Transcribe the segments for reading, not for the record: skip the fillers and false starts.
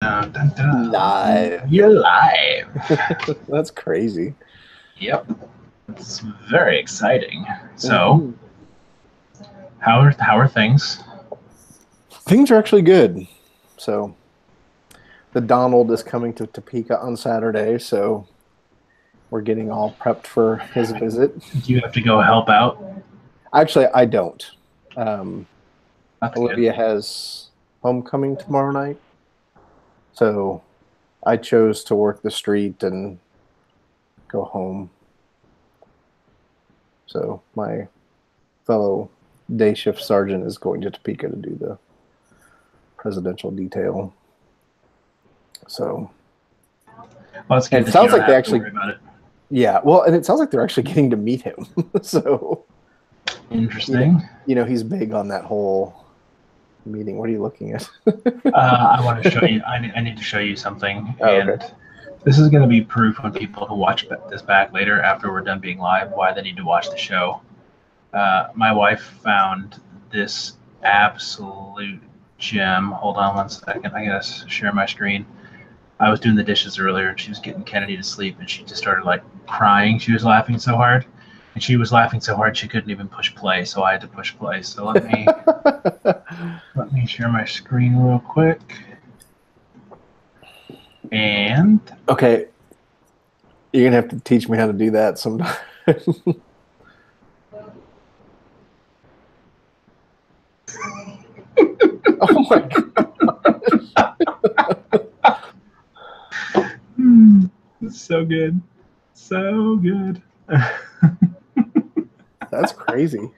Dun, dun, dun. Live. You're live. That's crazy. Yep. It's very exciting. So, Mhm. how are things? Things are actually good. So the Donald is coming to Topeka on Saturday, so we're getting all prepped for his visit. Do you have to go help out? Actually, I don't. Um, That's good. Olivia has homecoming tomorrow night, so I chose to work the street and go home. So my fellow day shift sergeant is going to Topeka to do the presidential detail. So, Well, it's and good it that you sounds don't like they have to actually, worry about it. yeah, well, and it sounds like they're actually getting to meet him. So, you know, Interesting. he's big on that whole meeting. What are you looking at? I want to show you. I need to show you something, Oh, okay. and this is going to be proof on people who watch this back later after we're done being live why they need to watch the show. My wife found this absolute gem. Hold on one second. I gotta share my screen. I was doing the dishes earlier, and she was getting Kennedy to sleep, and she just started like crying. She was laughing so hard, and she was laughing so hard she couldn't even push play. So I had to push play. So let me share my screen real quick. And Okay, you're gonna have to teach me how to do that sometime. Oh my it's so good, so good. That's crazy.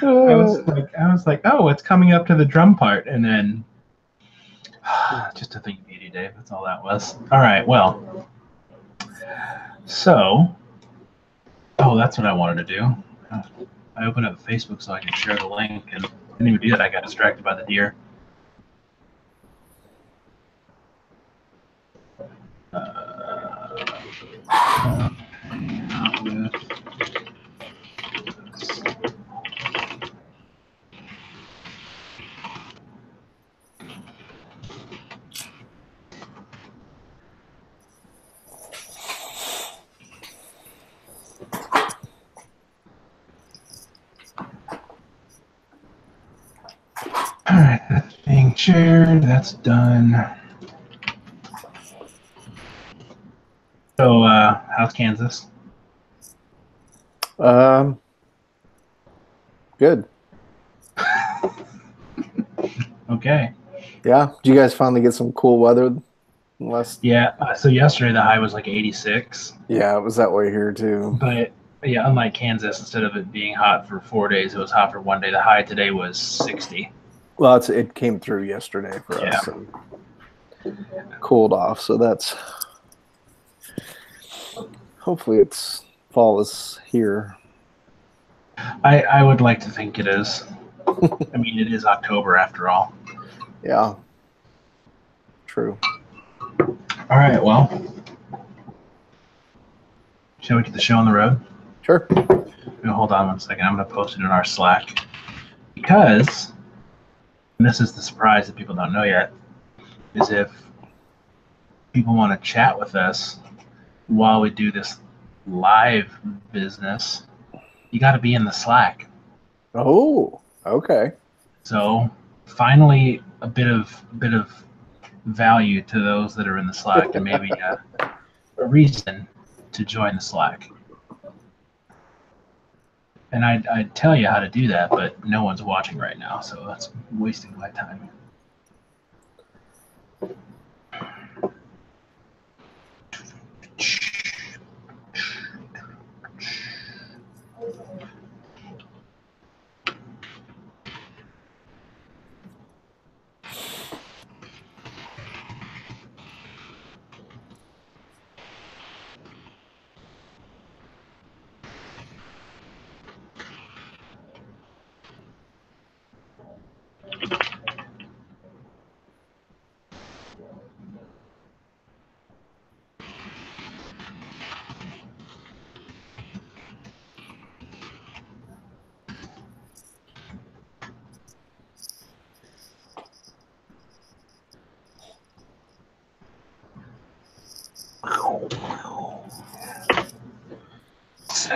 I was like, oh, it's coming up to the drum part, and then just a Think Beauty, Dave. That's all that was. All right, well, so, oh, that's what I wanted to do. I opened up Facebook so I could share the link, and I didn't even do that. I got distracted by the deer. All right, that's being shared. That's done. So, how's Kansas? Um, Good. Okay. Yeah. Did you guys finally get some cool weather last? Yeah. So yesterday the high was like 86, Yeah, it was that way here too. but yeah, unlike Kansas, instead of it being hot for 4 days, it was hot for one day. The high today was 60. Well, it came through yesterday for us and cooled off. So that's hopefully it's fall is here. I would like to think it is. I mean, it is October after all. Yeah. True. All right. Well, shall we get the show on the road? Sure. Hold on one second. I'm going to post it in our Slack because, and this is the surprise that people don't know yet, is if people want to chat with us while we do this live business, you got to be in the Slack. Oh, okay. So finally, a bit of value to those that are in the Slack, and maybe a reason to join the Slack. And I'd tell you how to do that, but no one's watching right now, so that's wasting my time.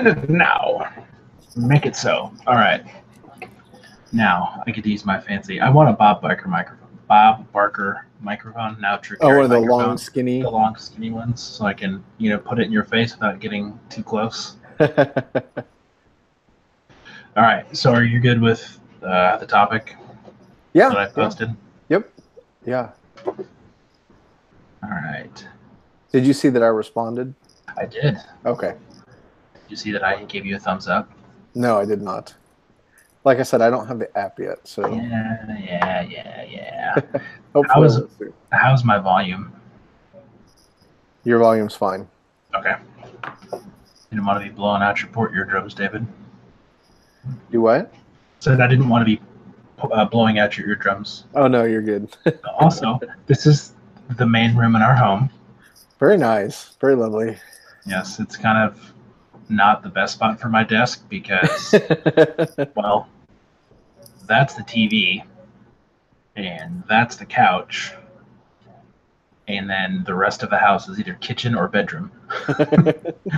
And now, make it so. All right. Now, I get to use my fancy. I want a Bob Barker microphone. Bob Barker microphone. Now, True Oh, Carry one of the microphone. long, skinny. The long, skinny ones, so I can, put it in your face without getting too close. Yeah, All right. So, are you good with the topic that I posted? Yep. Yeah. All right. Did you see that I responded? I did. Okay. Did you see that I gave you a thumbs up? No, I did not. Like I said, I don't have the app yet, so. Yeah. Hopefully How's my volume? Your volume's fine. Okay. You didn't want to be blowing out your port eardrums, David. You what? Said I didn't want to be blowing out your eardrums. Oh, no, you're good. Also, this is the main room in our home. Very nice. Very lovely. Yes, it's kind of not the best spot for my desk because, well, that's the TV, and that's the couch, and then the rest of the house is either kitchen or bedroom.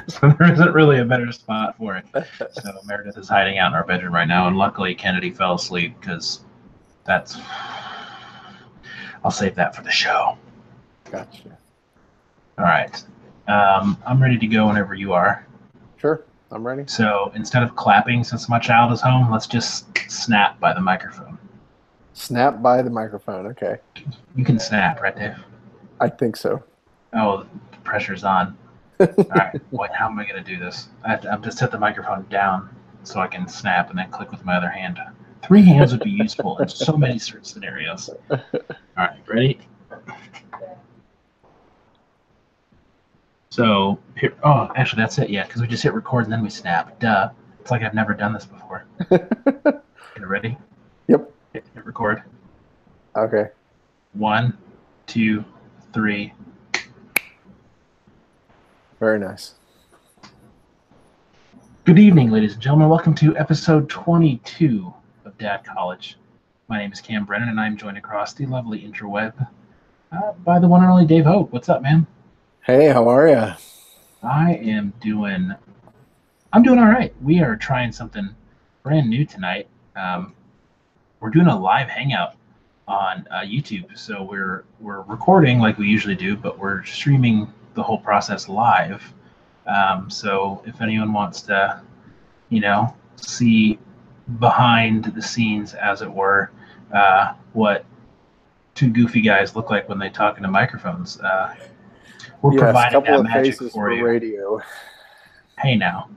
So there isn't really a better spot for it. So Meredith is hiding out in our bedroom right now, and luckily Kennedy fell asleep because that's... I'll save that for the show. Gotcha. All right. I'm ready to go whenever you are. Sure, I'm ready. So instead of clapping since my child is home, let's just snap by the microphone. Snap by the microphone. Okay. You can snap, right, Dave? I think so. Oh, the pressure's on. All right. Wait, how am I going to do this? I have to set the microphone down so I can snap and then click with my other hand. 3 hands would be useful in so many certain scenarios. All right, ready? So, here, oh, actually, that's it, yeah, because we just hit record and then we snap. Duh. It's like I've never done this before. You ready? Yep. Hit record. Okay. 1, 2, 3. Very nice. Good evening, ladies and gentlemen. Welcome to episode 22 of Dad College. My name is Cam Brennan, and I'm joined across the lovely interweb by the one and only Dave Hope. What's up, man? Hey, how are you? I'm doing all right. We are trying something brand new tonight. We're doing a live hangout on YouTube. So we're recording like we usually do, but we're streaming the whole process live. So if anyone wants to, see behind the scenes, as it were, what 2 goofy guys look like when they talk into microphones, we're providing that magic for you. Radio. Hey now.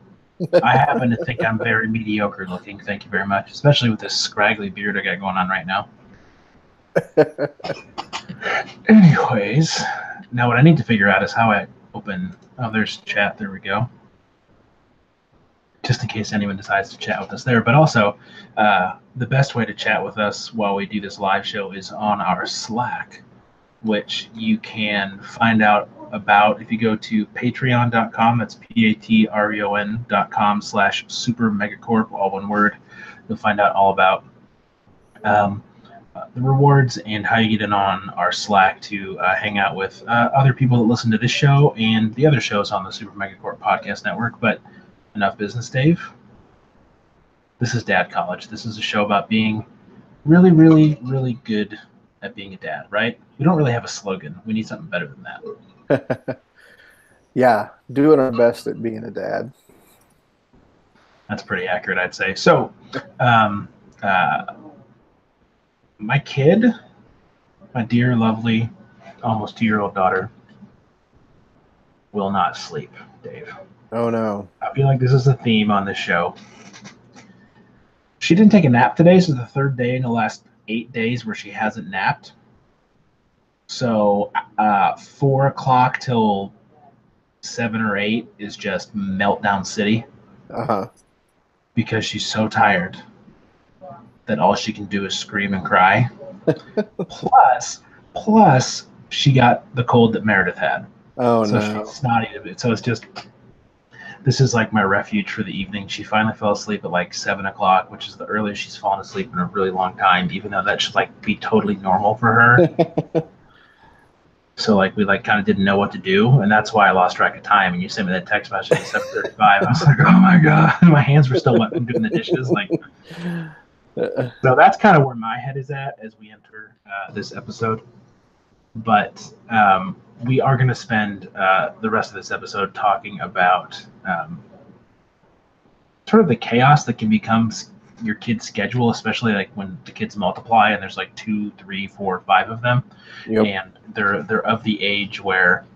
I happen to think I'm very mediocre looking. Thank you very much, especially with this scraggly beard I got going on right now. Anyways, now what I need to figure out is how I open... Oh, there's chat. There we go. Just in case anyone decides to chat with us there. But also, the best way to chat with us while we do this live show is on our Slack, which you can find out about if you go to patreon.com. That's patreon.com/supermegacorp, all one word. You'll find out all about the rewards and how you get in on our Slack to hang out with other people that listen to this show and the other shows on the Super Megacorp Podcast Network. But enough business, Dave. This is Dad College. This is a show about being really, really, really good at being a dad, right? We don't really have a slogan. We need something better than that. Yeah, doing our best at being a dad. That's pretty accurate, I'd say. So, my kid, my dear, lovely, almost 2-year-old daughter, will not sleep, Dave. Oh, no. I feel like this is a theme on this show. She didn't take a nap today, so the 3rd day in the last 8 days where she hasn't napped. So 4 o'clock till 7 or 8 is just meltdown city. Because she's so tired that all she can do is scream and cry. Plus, she got the cold that Meredith had. Oh, so no. She's snotty a bit. So it's just, this is like my refuge for the evening. She finally fell asleep at like 7 o'clock, which is the earliest she's fallen asleep in a really long time, even though that should like be totally normal for her. So like we like kind of didn't know what to do, and that's why I lost track of time. And you sent me that text message at 7:35. I was like, oh my god, my hands were still wet from doing the dishes. Like, so that's kind of where my head is at as we enter this episode. But we are going to spend the rest of this episode talking about sort of the chaos that can become your kid's schedule, especially like when the kids multiply and there's like 2, 3, 4, 5 of them. Yep. And they're of the age where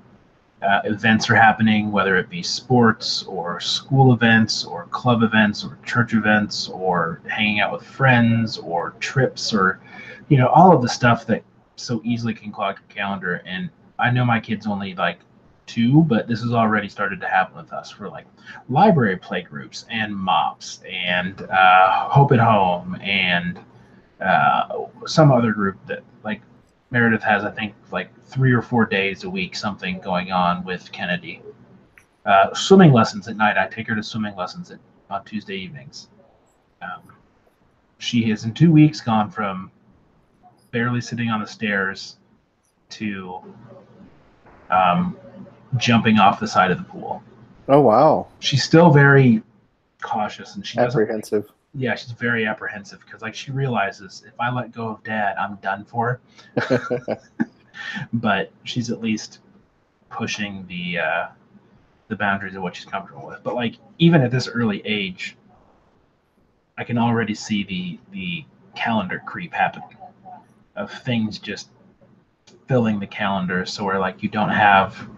events are happening, whether it be sports or school events or club events or church events or hanging out with friends or trips or, you know, all of the stuff that so easily can clog your calendar. And I know my kid's only like 2, but this has already started to happen with us for like library play groups and MOPS and Hope at Home and some other group that like Meredith has, I think, like 3 or 4 days a week, something going on with Kennedy. Swimming lessons at night. I take her to swimming lessons on Tuesday evenings. She has in 2 weeks gone from barely sitting on the stairs to jumping off the side of the pool. Oh, wow. She's still very cautious and apprehensive. Yeah, she's very apprehensive because like she realizes if I let go of Dad, I'm done for. But she's at least pushing the boundaries of what she's comfortable with. But like even at this early age, I can already see the calendar creep happening of things just filling the calendar so where like you don't have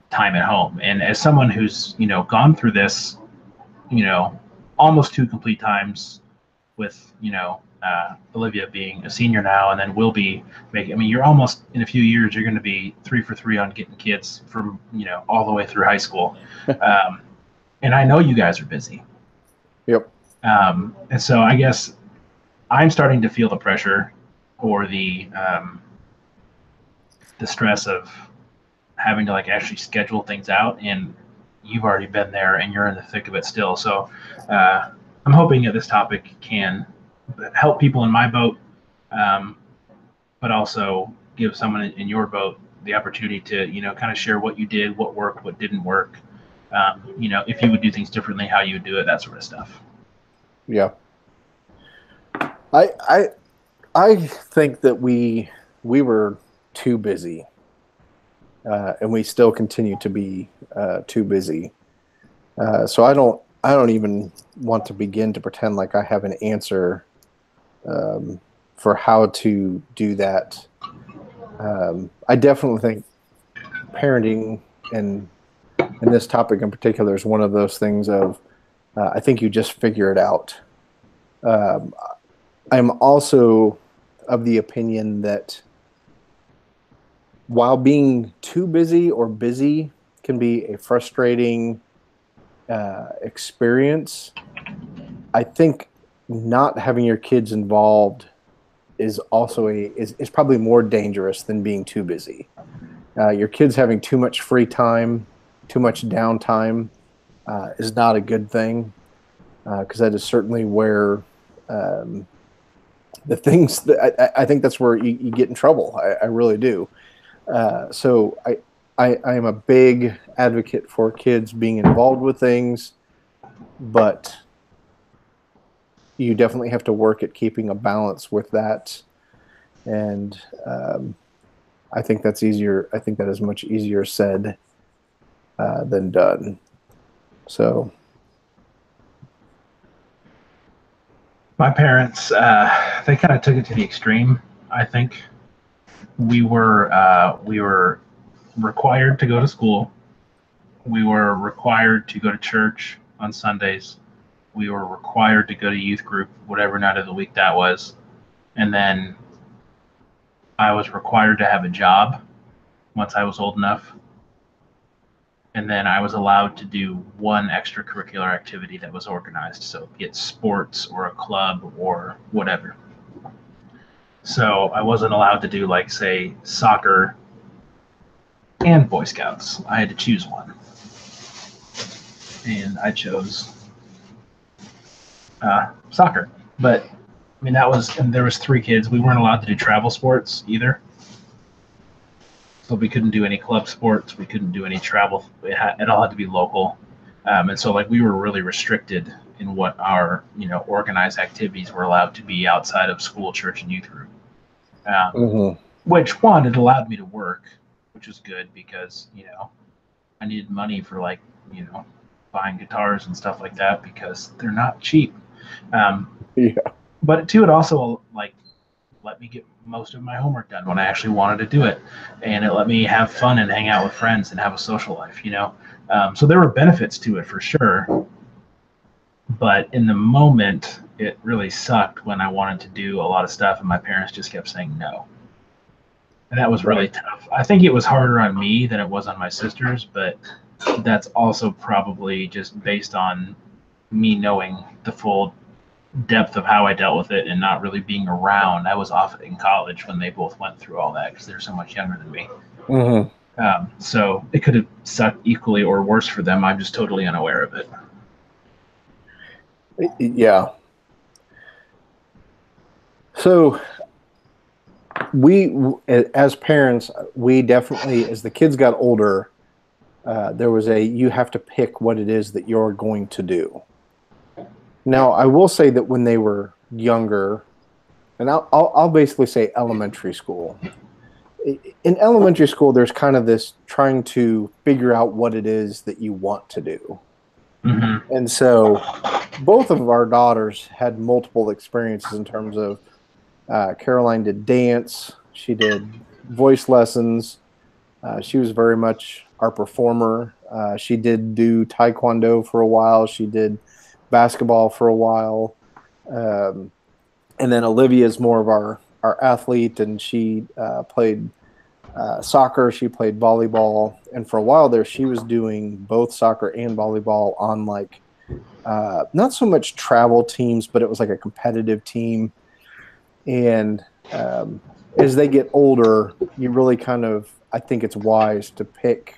time at home. And as someone who's, you know, gone through this, you know, almost 2 complete times with, you know, Olivia being a senior now and then will be making, I mean, you're almost in a few years, you're going to be 3 for 3 on getting kids from, you know, all the way through high school. And I know you guys are busy. Yep. And so I guess I'm starting to feel the pressure or the stress of having to like actually schedule things out, and you've already been there and you're in the thick of it still. So I'm hoping that this topic can help people in my boat, but also give someone in your boat the opportunity to, you know, kind of share what you did, what worked, what didn't work, you know, if you would do things differently, how you would do it, that sort of stuff. Yeah. I think that we were too busy, and we still continue to be too busy. So I don't even want to begin to pretend like I have an answer for how to do that. I definitely think parenting and this topic in particular is one of those things of I think you just figure it out. I'm also of the opinion that while being too busy or busy can be a frustrating experience, I think not having your kids involved is also is probably more dangerous than being too busy. Your kids having too much free time, too much downtime is not a good thing, because that is certainly where the things that I think that's where you get in trouble. I really do. So I am a big advocate for kids being involved with things, but you definitely have to work at keeping a balance with that. And I think that's easier. I think that is much easier said than done. So my parents, they kind of took it to the extreme. I think we were required to go to school. We were required to go to church on Sundays. We were required to go to youth group, whatever night of the week that was. And then I was required to have a job once I was old enough. And then I was allowed to do one extracurricular activity that was organized. So be it sports or a club or whatever. So I wasn't allowed to do, like, say, soccer and Boy Scouts. I had to choose one. And I chose soccer. But, I mean, that was, and there was 3 kids. We weren't allowed to do travel sports either. So we couldn't do any club sports. We couldn't do any travel. It all had to be local. And so like we were really restricted in what our, organized activities were allowed to be outside of school, church, and youth group. Which one, it allowed me to work, which was good because, I needed money for like, buying guitars and stuff like that because they're not cheap. Yeah. But two, it also like let me get most of my homework done when I actually wanted to do it, and it let me have fun and hang out with friends and have a social life. So there were benefits to it for sure. But in the moment, it really sucked when I wanted to do a lot of stuff, and my parents just kept saying no. And that was really tough. I think it was harder on me than it was on my sisters, but that's also probably just based on me knowing the full depth of how I dealt with it and not really being around. I was off in college when they both went through all that because they're so much younger than me. So it could have sucked equally or worse for them. I'm just totally unaware of it. Yeah. So we, as parents, we definitely, as the kids got older, there was you have to pick what it is that you're going to do. Now, I will say that when they were younger, and I'll basically say elementary school. In elementary school, there's kind of this trying to figure out what it is that you want to do. And so both of our daughters had multiple experiences in terms of Caroline did dance. She did voice lessons. She was very much our performer. She did do taekwondo for a while. She did basketball for a while. And then Olivia is more of our athlete, and she played soccer. She played volleyball. And for a while there, she was doing both soccer and volleyball on like, not so much travel teams, but it was like a competitive team. And as they get older, you really kind of, I think it's wise to pick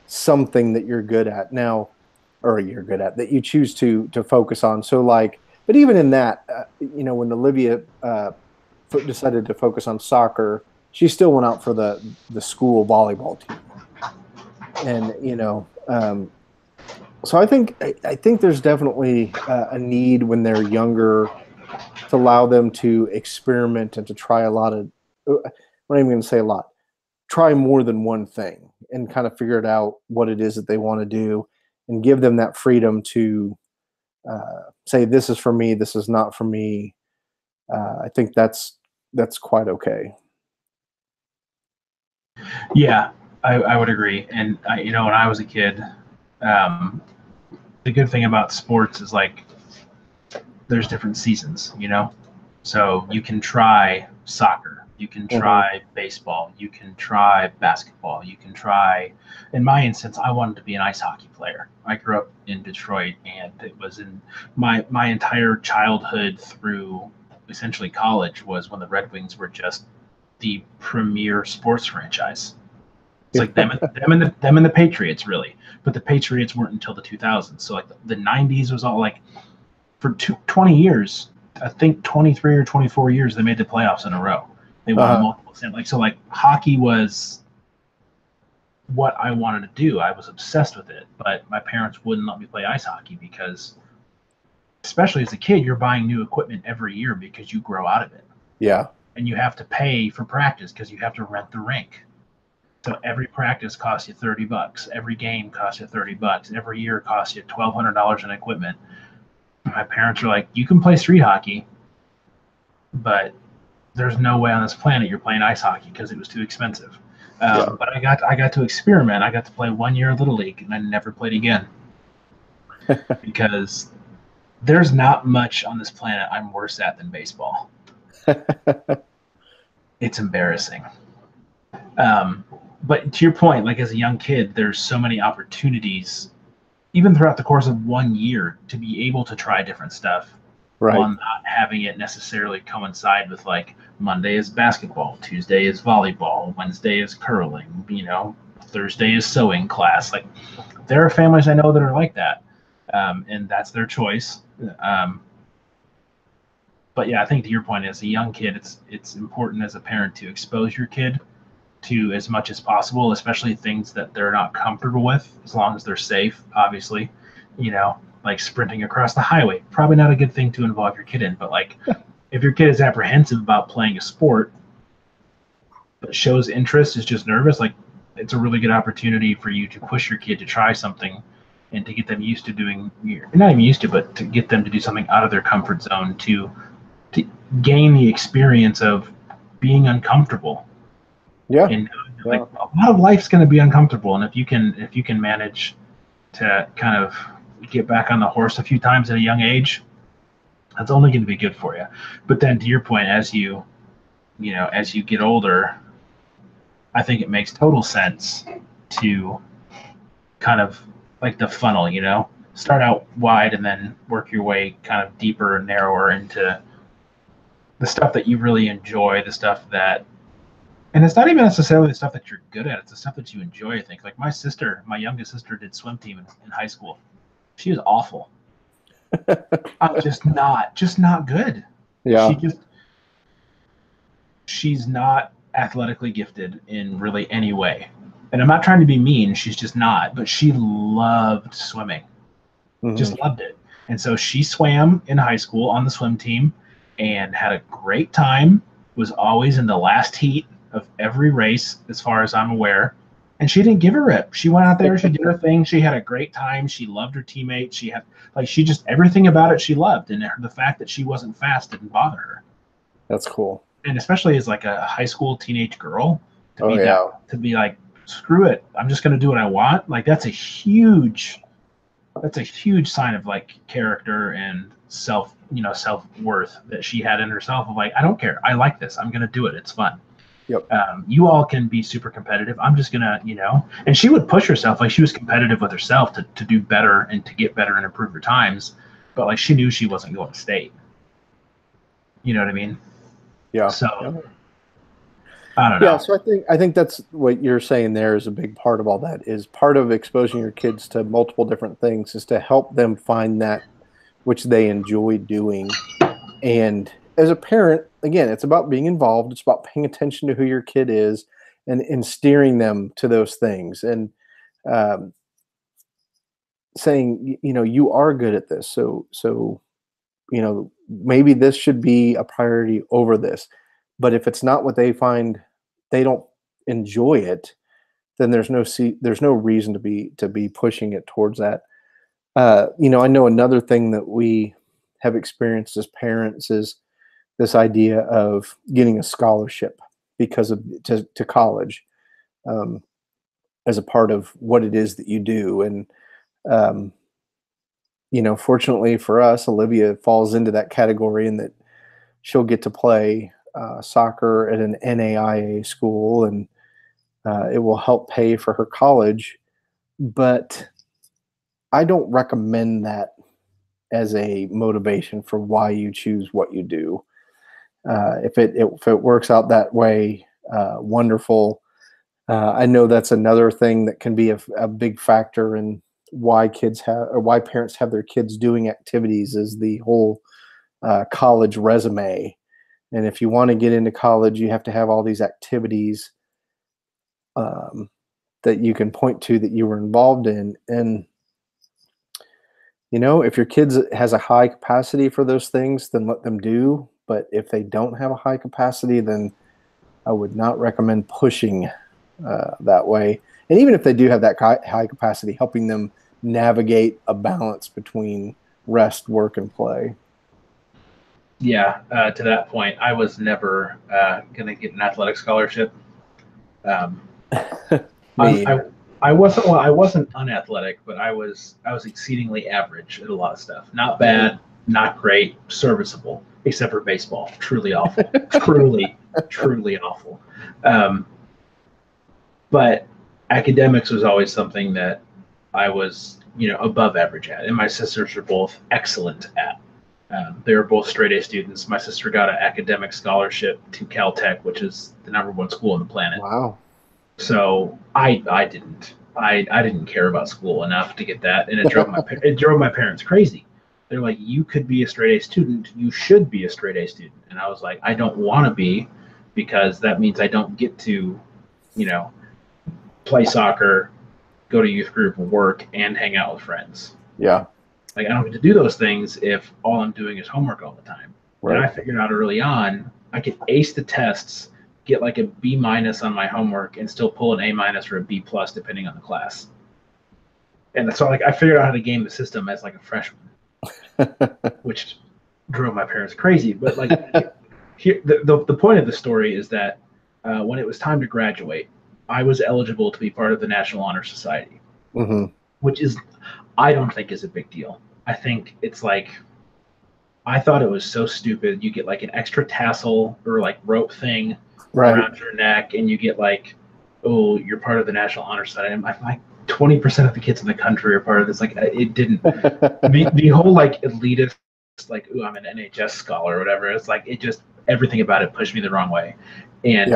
something that you're good at now, or you're good at, that you choose to focus on. So like, but even in that, when Olivia decided to focus on soccer, she still went out for the school volleyball team. And, so I think there's definitely a need when they're younger to allow them to experiment and to try a lot of, I'm not even going to say a lot, try more than one thing and kind of figure it out what it is that they want to do, and give them that freedom to say, this is for me, this is not for me. I think that's quite okay. Yeah, I would agree. And when I was a kid, the good thing about sports is like there's different seasons, so you can try soccer, you can try baseball, you can try basketball, you can try, in my instance, I wanted to be an ice hockey player. I grew up in Detroit, and it was in my entire childhood through essentially college was when the Red Wings were just the premier sports franchise. It's like them and the Patriots, really. But the Patriots weren't until the 2000s. So like the 90s was all like, for 20 years, I think 23 or 24 years, they made the playoffs in a row. They won multiple. So like hockey was what I wanted to do. I was obsessed with it, but my parents wouldn't let me play ice hockey because, especially as a kid, you're buying new equipment every year because you grow out of it. Yeah. And you have to pay for practice because you have to rent the rink. So every practice costs you $30. Every game costs you $30. Every year costs you $1,200 in equipment. My parents were like, you can play street hockey, but there's no way on this planet you're playing ice hockey because it was too expensive. But I got to experiment. I got to play 1 year Little League, and I never played again because there's not much on this planet I'm worse at than baseball. It's embarrassing. But to your point, like as a young kid, there's so many opportunities, even throughout the course of 1 year, to be able to try different stuff, while not having it necessarily coincide with like Monday is basketball, Tuesday is volleyball, Wednesday is curling, Thursday is sewing class. Like there are families I know that are like that, and that's their choice. But yeah, I think to your point, as a young kid, it's important as a parent to expose your kid to as much as possible, especially things that they're not comfortable with, as long as they're safe, obviously. Like sprinting across the highway, probably not a good thing to involve your kid in, but like if your kid is apprehensive about playing a sport but shows interest, is just nervous, like it's a really good opportunity for you to push your kid to try something and to get them used to doing, not even used to, but to get them to do something out of their comfort zone, to gain the experience of being uncomfortable. Yeah. And like a lot of life's going to be uncomfortable, and if you can manage to kind of get back on the horse a few times at a young age, that's only going to be good for you. But then to your point, as you get older, I think it makes total sense to kind of like the funnel, start out wide and then work your way kind of deeper and narrower into the stuff that you really enjoy, the stuff that, and it's not even necessarily the stuff that you're good at, it's the stuff that you enjoy, I think. Like my youngest sister did swim team in high school. She was awful. Just not good. Yeah. She's not athletically gifted in really any way. And I'm not trying to be mean, she's just not, but she loved swimming. Just loved it. And so she swam in high school on the swim team and had a great time, was always in the last heat of every race, as far as I'm aware. And she didn't give a rip. She went out there, she did her thing, she had a great time, she loved her teammates, she just, everything about it she loved. And the fact that she wasn't fast didn't bother her. That's cool. And especially as like a high school teenage girl, to be like, screw it, I'm just going to do what I want. Like that's a huge sign of like character and self-worth that she had in herself, of like, I don't care, I like this, I'm going to do it, it's fun. Yep. You all can be super competitive, I'm just going to, and she would push herself, like she was competitive with herself to do better and to get better and improve her times, but like she knew she wasn't going to state. You know what I mean? Yeah. So I don't know. Yeah, so I think that's what you're saying there is a big part of all that, is part of exposing your kids to multiple different things is to help them find that which they enjoy doing. And as a parent, again, it's about being involved. It's about paying attention to who your kid is and steering them to those things, and saying, you are good at this. So maybe this should be a priority over this. But if it's not what they find, they don't enjoy it, then there's no reason to be pushing it towards that. I know another thing that we have experienced as parents is this idea of getting a scholarship to college, as a part of what it is that you do. And fortunately for us, Olivia falls into that category, in that she'll get to play soccer at an NAIA school, and it will help pay for her college. But I don't recommend that as a motivation for why you choose what you do. If it works out that way, wonderful. I know that's another thing that can be a big factor in why parents have their kids doing activities, is the whole college resume. And if you want to get into college, you have to have all these activities that you can point to that you were involved in. And, if your kids has a high capacity for those things, then let them do. But if they don't have a high capacity, then I would not recommend pushing that way. And even if they do have that high capacity, helping them navigate a balance between rest, work, and play. Yeah, to that point, I was never going to get an athletic scholarship. I wasn't unathletic, but I was exceedingly average at a lot of stuff. Not bad, not great, serviceable, except for baseball. Truly awful. truly awful. But academics was always something that I was, above average at, and my sisters are both excellent at. They were both straight A students. My sister got an academic scholarship to Caltech, which is the #1 school on the planet. Wow. So I didn't care about school enough to get that, and it drove my parents crazy. They're like, you could be a straight A student. You should be a straight A student. And I was like, I don't want to be, because that means I don't get to you know, play soccer, go to youth group, work, and hang out with friends. Yeah. Like, I don't get to do those things if all I'm doing is homework all the time. Right. And I figured out early on, I could ace the tests, get like a B- on my homework, and still pull an A- or a B+ depending on the class. And so, like, I figured out how to game the system as like a freshman, which drove my parents crazy. But like, here, the point of the story is that when it was time to graduate, I was eligible to be part of the National Honor Society, which is, I don't think is a big deal. I think it's like, I thought it was so stupid. You get like an extra tassel or like rope thing around your neck, and you get like, oh, you're part of the National Honor Society. I'm like 20% of the kids in the country are part of this. Like, it didn't. the whole like elitist, like, ooh, I'm an NHS scholar or whatever. It's like, it just, everything about it pushed me the wrong way, and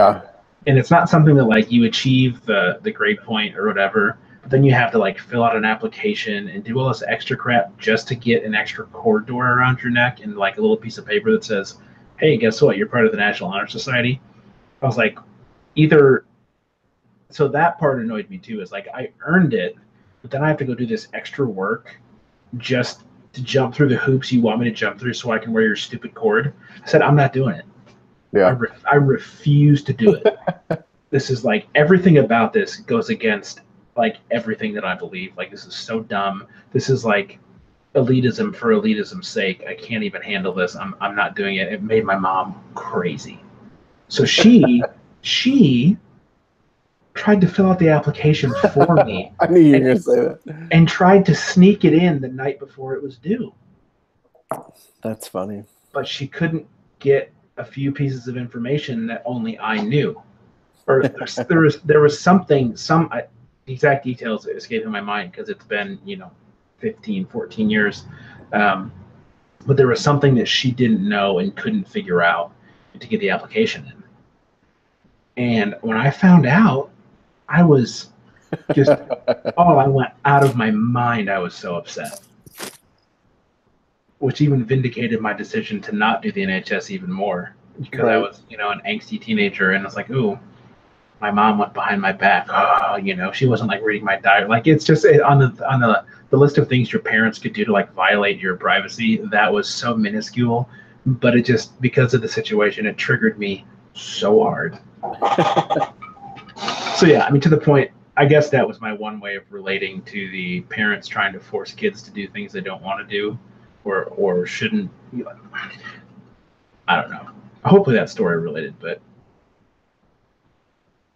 and it's not something that like you achieve the grade point or whatever. But then you have to like fill out an application and do all this extra crap just to get an extra cord door around your neck and like a little piece of paper that says, hey, guess what? You're part of the National Honor Society. I was like, either. So that part annoyed me too. Is like, I earned it, but then I have to go do this extra work just to jump through the hoops you want me to jump through so I can wear your stupid cord. I said, I'm not doing it. Yeah. I refuse to do it. This is like, everything about this goes against like everything that I believe. Like, this is so dumb. This is like elitism for elitism's sake. I can't even handle this. I'm not doing it. It made my mom crazy. So she tried to fill out the application for me. I knew you were going to say that. And tried to sneak it in the night before it was due. That's funny. But she couldn't get a few pieces of information that only I knew. Or there was something, exact details escaping my mind because it's been, 15, 14 years. But there was something that she didn't know and couldn't figure out to get the application in. And when I found out, I was just, I went out of my mind. I was so upset, which even vindicated my decision to not do the NHS even more, because I was, an angsty teenager, and I was like, ooh, my mom went behind my back. Oh, she wasn't like reading my diary. Like, it's just on the list of things your parents could do to like violate your privacy. That was so minuscule, but it just, because of the situation, it triggered me so hard. So yeah, I mean, to the point, I guess that was my one way of relating to the parents trying to force kids to do things they don't want to do or shouldn't. I don't know. Hopefully that story related, but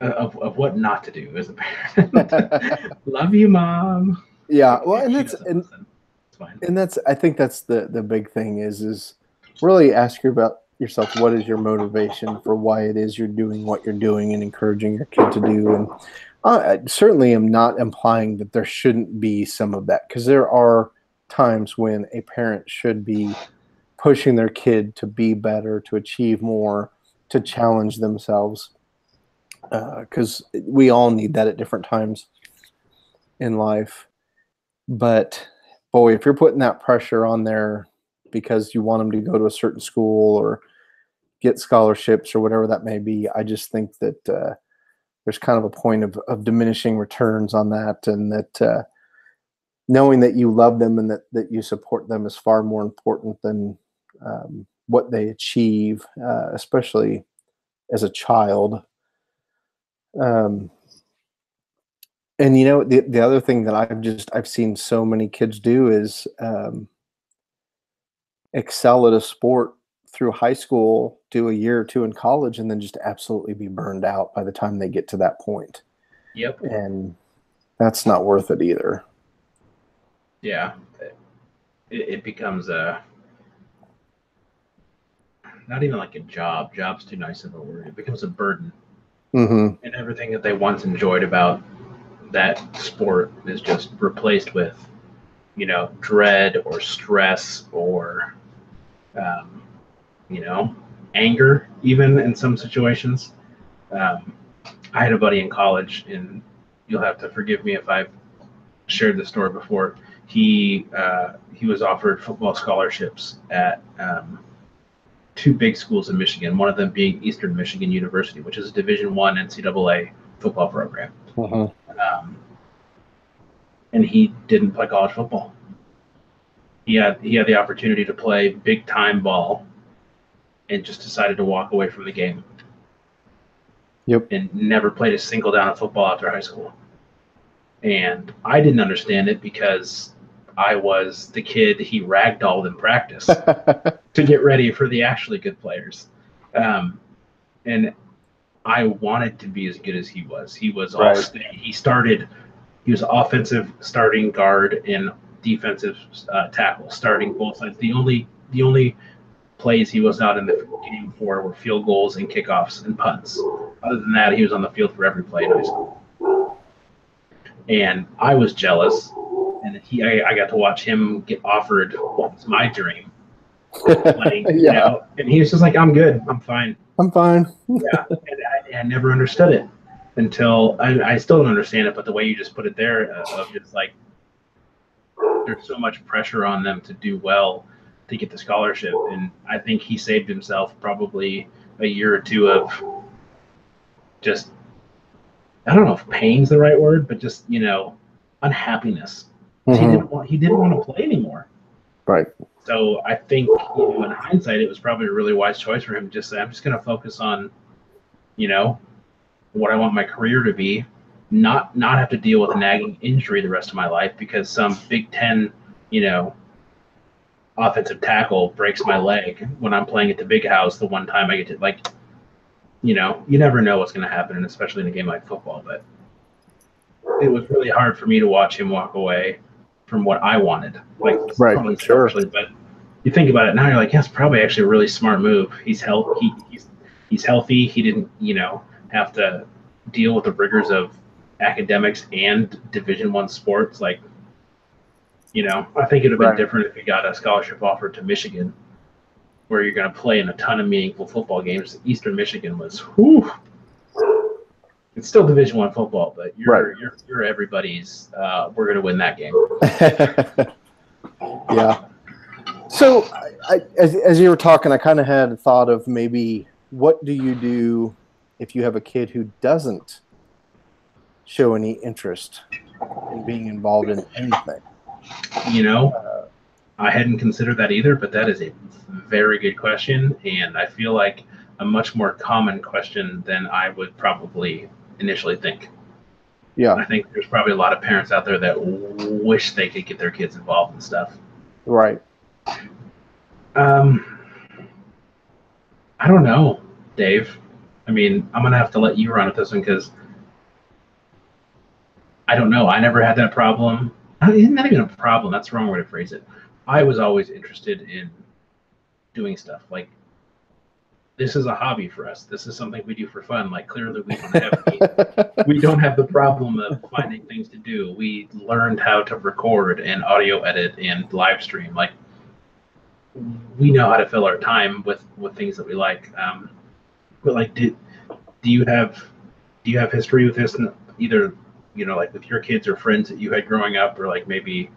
of what not to do as a parent. Love you, Mom. Yeah, well, and that's I think that's the big thing is really ask yourself, what is your motivation for why it is you're doing what you're doing and encouraging your kid to do. And I certainly am not implying that there shouldn't be some of that, because there are times when a parent should be pushing their kid to be better, to achieve more, to challenge themselves, because we all need that at different times in life. But boy, if you're putting that pressure on there because you want them to go to a certain school or get scholarships or whatever that may be, I just think that there's kind of a point of diminishing returns on that, and that knowing that you love them and that you support them is far more important than what they achieve, especially as a child. And the other thing that I've seen so many kids do is excel at a sport through high school, do a year or two in college, and then just absolutely be burned out by the time they get to that point. Yep. And that's not worth it either. Yeah. It becomes not even like a job. Job's too nice of a word. It becomes a burden. Mm-hmm. And everything that they once enjoyed about that sport is just replaced with, dread or stress or, anger, even in some situations. I had a buddy in college, and you'll have to forgive me if I've shared this story before. He was offered football scholarships at two big schools in Michigan, one of them being Eastern Michigan University, which is a Division I NCAA football program. Mhm. And he didn't play college football. He had the opportunity to play big time ball and just decided to walk away from the game. Yep. And never played a single down of football after high school. And I didn't understand it because I was the kid he ragdolled in practice to get ready for the actually good players. And I wanted to be as good as he was. He was Right. He was offensive starting guard and defensive tackle, starting both sides. The only plays he was not in the game for were field goals and kickoffs and punts. Other than that, he was on the field for every play in high school. And I was jealous, and I got to watch him get offered what was my dream, playing, and he was just like, "I'm good, I'm fine, I'm fine." Yeah, and I never understood it until I still don't understand it. But the way you just put it there, of just like, there's so much pressure on them to do well to get the scholarship, and I think he saved himself probably a year or two of just, I don't know if pain's the right word, but just, unhappiness. Mm-hmm. He didn't want to play anymore. Right. So I think, in hindsight, it was probably a really wise choice for him to just say, I'm just going to focus on, what I want my career to be, not have to deal with a nagging injury the rest of my life because some Big Ten, offensive tackle breaks my leg when I'm playing at the big house the one time I get to, you never know what's going to happen, and especially in a game like football. But it was really hard for me to watch him walk away from what I wanted. Right, sure. But you think about it now, you're like, yeah, it's probably actually a really smart move. He's healthy. He's healthy. He didn't, have to deal with the rigors of academics and Division I sports. I think it'd have been different if he got a scholarship offer to Michigan, where you're going to play in a ton of meaningful football games. Eastern Michigan was, whew. It's still Division I football, but you're everybody's. We're going to win that game. Yeah. So, as you were talking, I kind of had a thought of maybe what do you do if you have a kid who doesn't show any interest in being involved in anything? I hadn't considered that either, but that is a very good question, and I feel like a much more common question than I would probably initially think. Yeah. I think there's probably a lot of parents out there that wish they could get their kids involved in stuff. Right. I don't know, Dave. I mean, I'm going to have to let you run with this one because I don't know. I never had that problem. It's not even a problem. That's the wrong way to phrase it. I was always interested in doing stuff. This is a hobby for us. This is something we do for fun. Clearly we don't have the problem of finding things to do. We learned how to record and audio edit and live stream. We know how to fill our time with things that we like. But do you have history with this? Either with your kids or friends that you had growing up, or maybe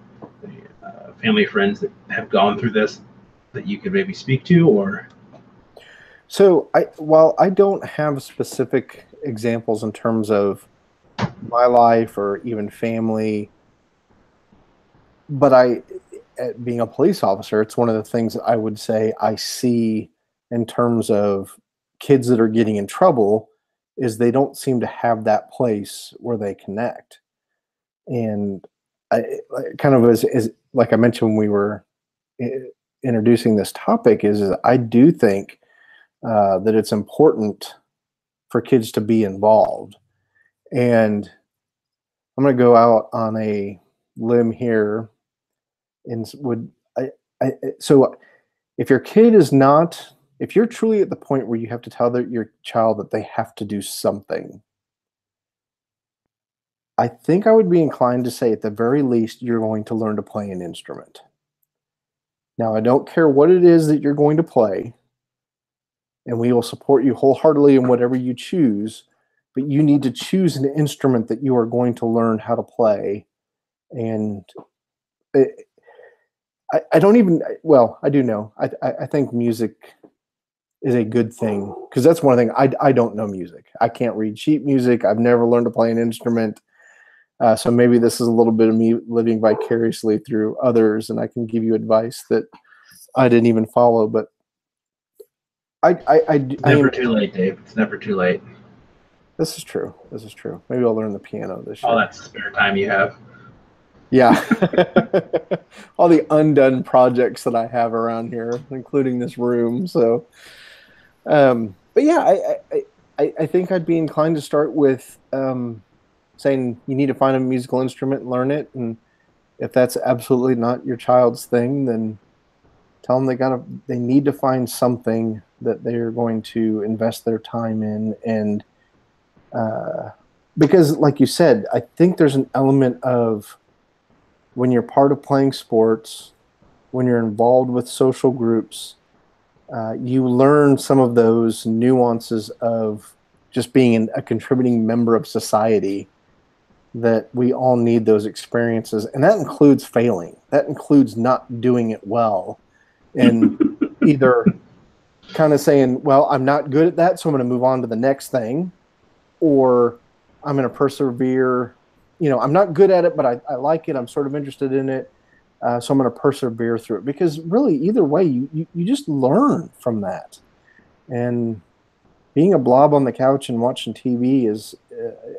family friends that have gone through this that you could maybe speak to, or? So while I don't have specific examples in terms of my life or even family, but being a police officer, it's one of the things that I would say I see in terms of kids that are getting in trouble is they don't seem to have that place where they connect. And I kind of as like I mentioned when we were introducing this topic is I do think that it's important for kids to be involved. And I'm going to go out on a limb here and so if your kid is not, if you're truly at the point where you have to tell your child that they have to do something, I think I would be inclined to say at the very least, you're going to learn to play an instrument. Now, I don't care what it is that you're going to play, and we will support you wholeheartedly in whatever you choose, but you need to choose an instrument that you are going to learn how to play. And I don't even, well, I do know. I think music is a good thing, because that's one thing. I don't know music. I can't read sheet music. I've never learned to play an instrument. So maybe this is a little bit of me living vicariously through others, and I can give you advice that I didn't even follow. But It's never too late, Dave. It's never too late. This is true. This is true. Maybe I'll learn the piano this year. All that spare time you have. Yeah. All the undone projects that I have around here, including this room. So, but yeah, I think I'd be inclined to start with saying you need to find a musical instrument and learn it. And if that's absolutely not your child's thing, then tell them they need to find something that they're going to invest their time in. And because, like you said, I think there's an element of, when you're part of playing sports, when you're involved with social groups, you learn some of those nuances of just being a contributing member of society, that we all need those experiences. And that includes failing. That includes not doing it well. And either kind of saying, well, I'm not good at that, so I'm going to move on to the next thing, or I'm going to persevere. I'm not good at it, but I like it. I'm sort of interested in it. So I'm going to persevere through it, because really either way, you just learn from that. And being a blob on the couch and watching TV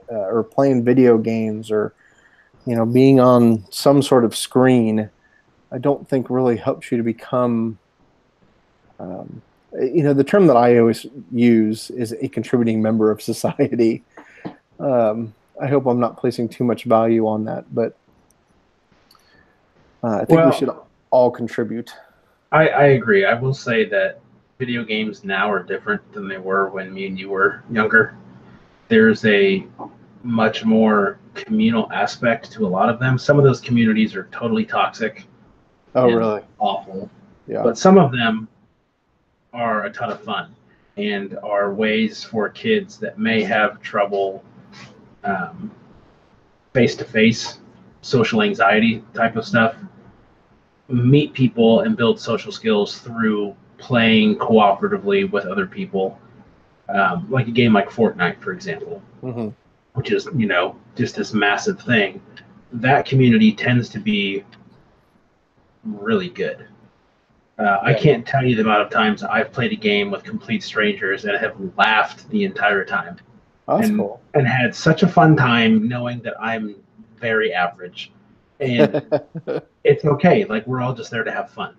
or playing video games, or, being on some sort of screen, I don't think really helps you to become, the term that I always use is a contributing member of society. I hope I'm not placing too much value on that, but I think we should all contribute. I agree. I will say that video games now are different than they were when me and you were younger. There's a much more communal aspect to a lot of them. Some of those communities are totally toxic. Oh, really? Awful. Yeah. But some of them are a ton of fun and are ways for kids that may have trouble face-to-face social anxiety type of stuff, meet people and build social skills through playing cooperatively with other people, like a game like Fortnite, for example, which is, just this massive thing. That community tends to be really good. I can't tell you the amount of times I've played a game with complete strangers and have laughed the entire time. That's cool. And had such a fun time knowing that I'm very average. And it's okay. Like, we're all just there to have fun.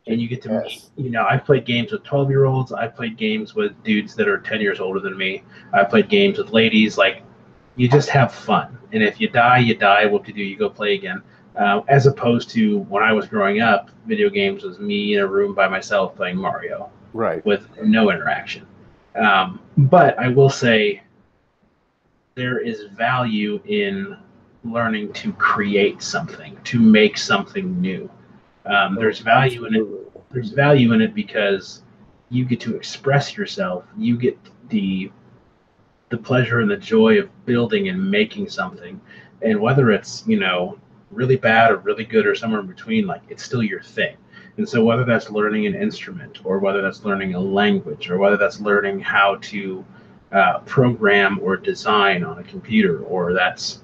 And you get to meet, I've played games with 12-year-olds. I've played games with dudes that are 10 years older than me. I've played games with ladies. Like, you just have fun. And if you die, you die. What to do? You go play again. As opposed to when I was growing up, video games was me in a room by myself playing Mario. Right. With no interaction. But I will say, there is value in learning to create something, to make something new. There's value in it. There's value in it because you get to express yourself. You get the pleasure and the joy of building and making something. And whether it's, really bad or really good or somewhere in between, like, it's still your thing. And so whether that's learning an instrument, or whether that's learning a language, or whether that's learning how to program or design on a computer, or that's,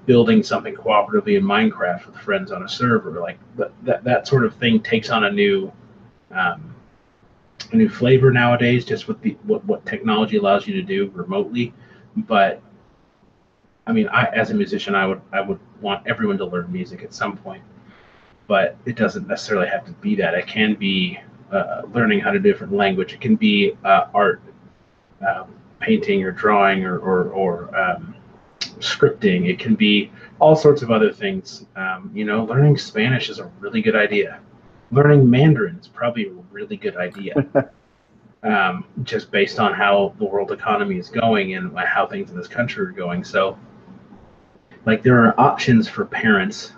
building something cooperatively in Minecraft with friends on a server, like that sort of thing takes on a new flavor nowadays, just with what technology allows you to do remotely. But I mean, as a musician, I would want everyone to learn music at some point, but it doesn't necessarily have to be that. It can be learning how to do a different language. It can be art, painting or drawing or scripting. It can be all sorts of other things. Learning Spanish is a really good idea. Learning Mandarin is probably a really good idea. Just based on how the world economy is going and how things in this country are going. So, like, there are options for parents,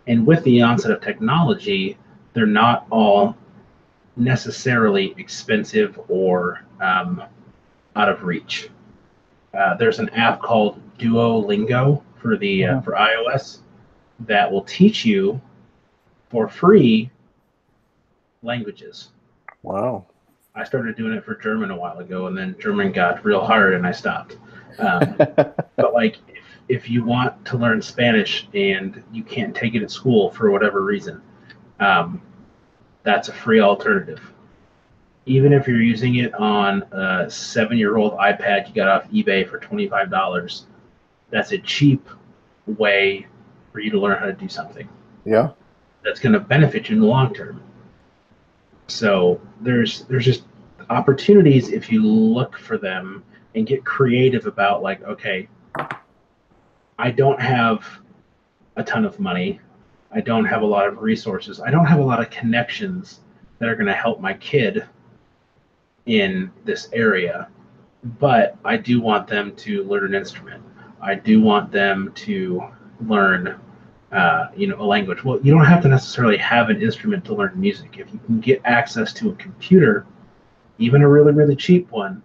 and with the onset of technology, they're not all necessarily expensive or out of reach. There's an app called Duolingo for iOS that will teach you for free languages. Wow. I started doing it for German a while ago, and then German got real hard, and I stopped. Um, but like, if you want to learn Spanish and you can't take it at school for whatever reason, um, that's a free alternative. Even if you're using it on a 7-year-old iPad you got off eBay for $25, that's a cheap way for you to learn how to do something Yeah. that's going to benefit you in the long term. So there's just opportunities if you look for them and get creative about, like, okay, I don't have a ton of money. I don't have a lot of resources. I don't have a lot of connections that are going to help my kid in this area, but I do want them to learn an instrument. I do want them to learn, a language. Well, you don't have to necessarily have an instrument to learn music. If you can get access to a computer, even a really, really cheap one,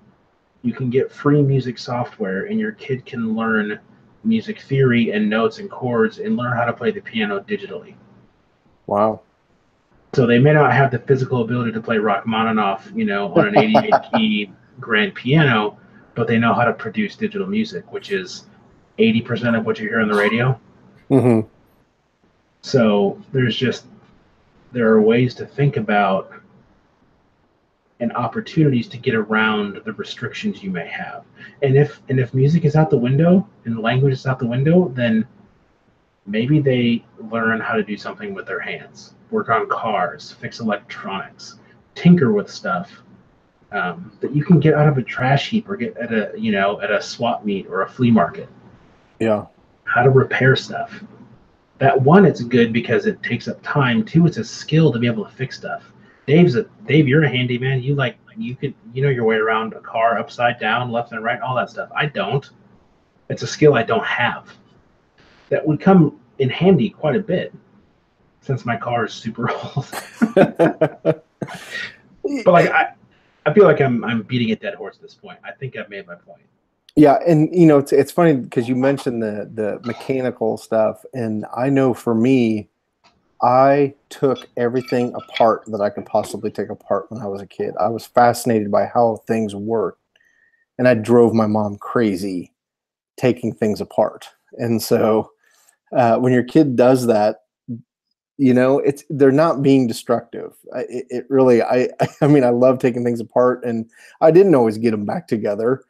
you can get free music software, and your kid can learn music theory and notes and chords and learn how to play the piano digitally. Wow. So they may not have the physical ability to play Rachmaninoff, on an 88 key grand piano, but they know how to produce digital music, which is 80% of what you hear on the radio. Mm-hmm. So there are ways to think about and opportunities to get around the restrictions you may have. And if music is out the window and language is out the window, then maybe they learn how to do something with their hands, work on cars, fix electronics, tinker with stuff that you can get out of a trash heap or get at a swap meet or a flea market. Yeah. How to repair stuff. That one, it's good because it takes up time. Two, it's a skill to be able to fix stuff. Dave, you're a handyman. You could know your way around a car upside down, left and right, all that stuff. I don't. It's a skill I don't have. That would come in handy quite a bit since my car is super old. But like I feel like I'm beating a dead horse at this point. I think I've made my point. Yeah, and it's funny because you mentioned the mechanical stuff, and I know for me, I took everything apart that I could possibly take apart when I was a kid. I was fascinated by how things worked, and I drove my mom crazy taking things apart. And so when your kid does that, they're not being destructive. It really, I mean, I love taking things apart, and I didn't always get them back together,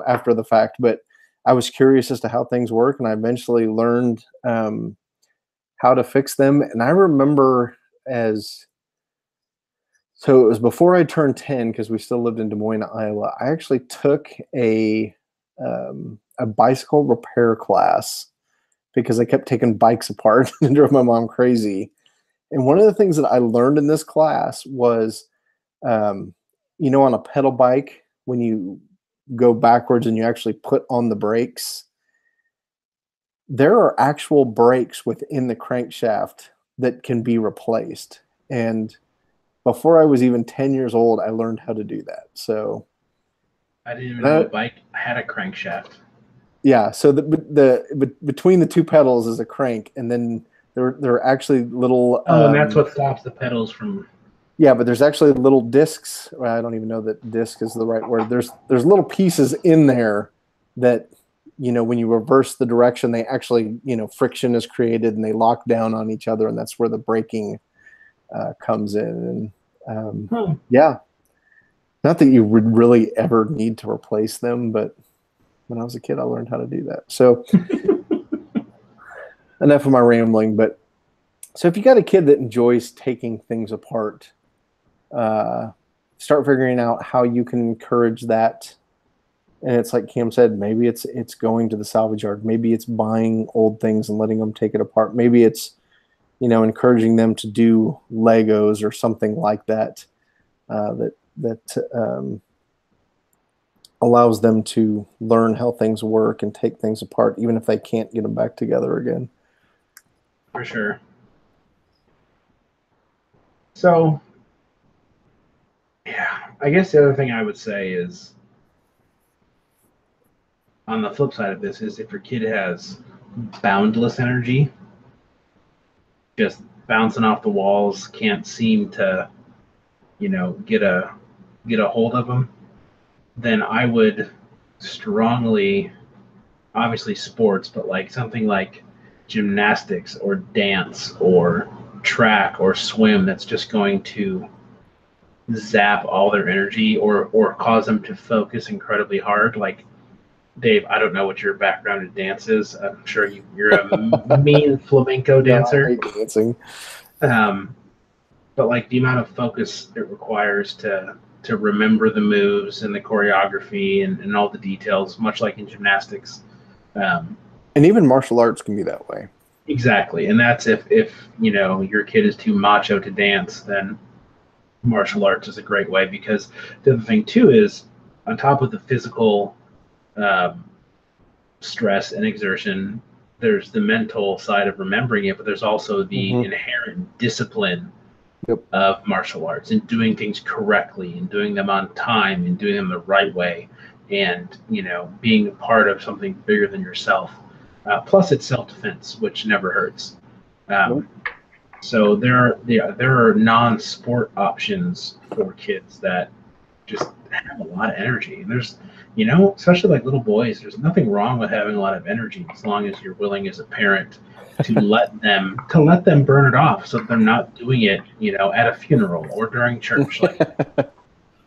after the fact, but I was curious as to how things work, and I eventually learned how to fix them. And I remember so it was before I turned 10, because we still lived in Des Moines, Iowa. I actually took a bicycle repair class because I kept taking bikes apart and drove my mom crazy. And one of the things that I learned in this class was, on a pedal bike, when you go backwards and you actually put on the brakes, there are actual brakes within the crankshaft that can be replaced. And before I was even 10 years old, I learned how to do that. So I didn't even know a bike had a crankshaft. Yeah. So between the two pedals is a crank, and then there are actually little. And that's what stops the pedals from. Yeah, but there's actually little discs. Well, I don't even know that disc is the right word. There's little pieces in there that, when you reverse the direction, they actually, friction is created and they lock down on each other, and that's where the braking comes in. And yeah, not that you would really ever need to replace them, but when I was a kid, I learned how to do that. So enough of my rambling. But so if you got a kid that enjoys taking things apart, start figuring out how you can encourage that. And it's like Cam said, maybe it's going to the salvage yard. Maybe it's buying old things and letting them take it apart. Maybe it's, encouraging them to do Legos or something like that, that allows them to learn how things work and take things apart, even if they can't get them back together again. For sure. So, yeah, I guess the other thing I would say is, on the flip side of this, is if your kid has boundless energy, just bouncing off the walls, can't seem to get a hold of them, then I would strongly, obviously sports, but like something like gymnastics or dance or track or swim that's just going to zap all their energy or cause them to focus incredibly hard. Like Dave, I don't know what your background in dance is. I'm sure you're a mean flamenco No, I dancer. hate dancing. Um, but like the amount of focus it requires to remember the moves and the choreography and all the details, much like in gymnastics. Um, And even martial arts can be that way. exactly, and that's if your kid is too macho to dance, then martial arts is a great way because the other thing too is on top of the physical um, stress and exertion, there's the mental side of remembering it, but there's also the Mm-hmm. inherent discipline Yep. of martial arts and doing things correctly and doing them on time and doing them the right way and being a part of something bigger than yourself. Plus it's self-defense, which never hurts. Nope. So there are non-sport options for kids that just have a lot of energy. And there's, especially like little boys, there's nothing wrong with having a lot of energy as long as you're willing as a parent to let them burn it off so that they're not doing it, at a funeral or during church. Like,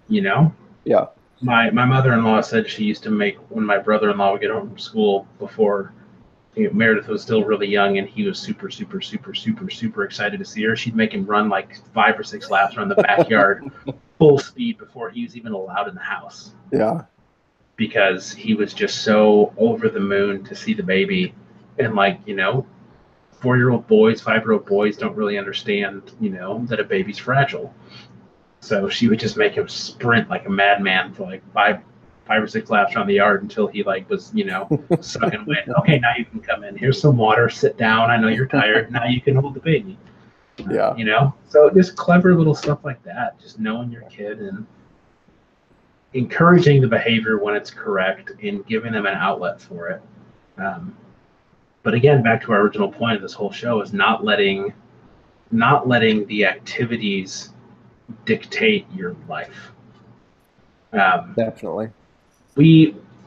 you know, Yeah. my mother-in-law said she used to make when my brother-in-law would get home from school before Meredith was still really young and he was super, super, super, super, super excited to see her. She'd make him run like 5 or 6 laps around the backyard full speed before he was even allowed in the house Yeah. because he was just so over the moon to see the baby. And like, 4-year-old boys, 5-year-old boys don't really understand, that a baby's fragile. So she would just make him sprint like a madman for like 5 or 6 laps around the yard until he like was, sucking wind. Okay, now you can come in. Here's some water. Sit down. I know you're tired. Now you can hold the baby. Yeah. So just clever little stuff like that. Just knowing your kid and encouraging the behavior when it's correct and giving them an outlet for it. Um, but again, back to our original point of this whole show is not letting the activities dictate your life. Definitely.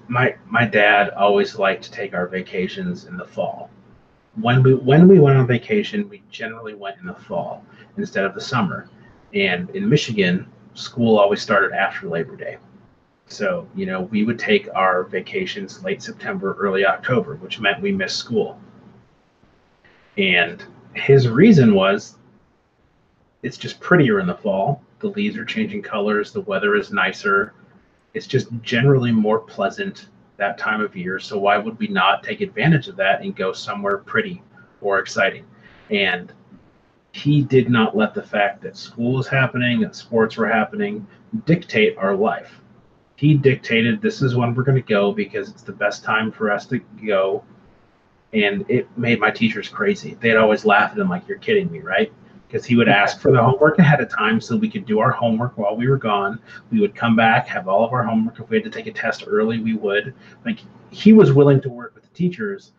My dad always liked to take our vacations in the fall. When we went on vacation, we generally went in the fall instead of the summer. And in Michigan, school always started after Labor Day. So, we would take our vacations late September, early October, which meant we missed school. And his reason was it's just prettier in the fall. The leaves are changing colors, the weather is nicer. It's just generally more pleasant that time of year. So why would we not take advantage of that and go somewhere pretty or exciting? And he did not let the fact that school was happening, that sports were happening, dictate our life. He dictated this is when we're going to go because it's the best time for us to go. And it made my teachers crazy. They'd always laugh at him like, you're kidding me, right? Because he would ask for the homework ahead of time so we could do our homework while we were gone. We would come back, have all of our homework. If we had to take a test early, we would. Like, he was willing to work with the teachers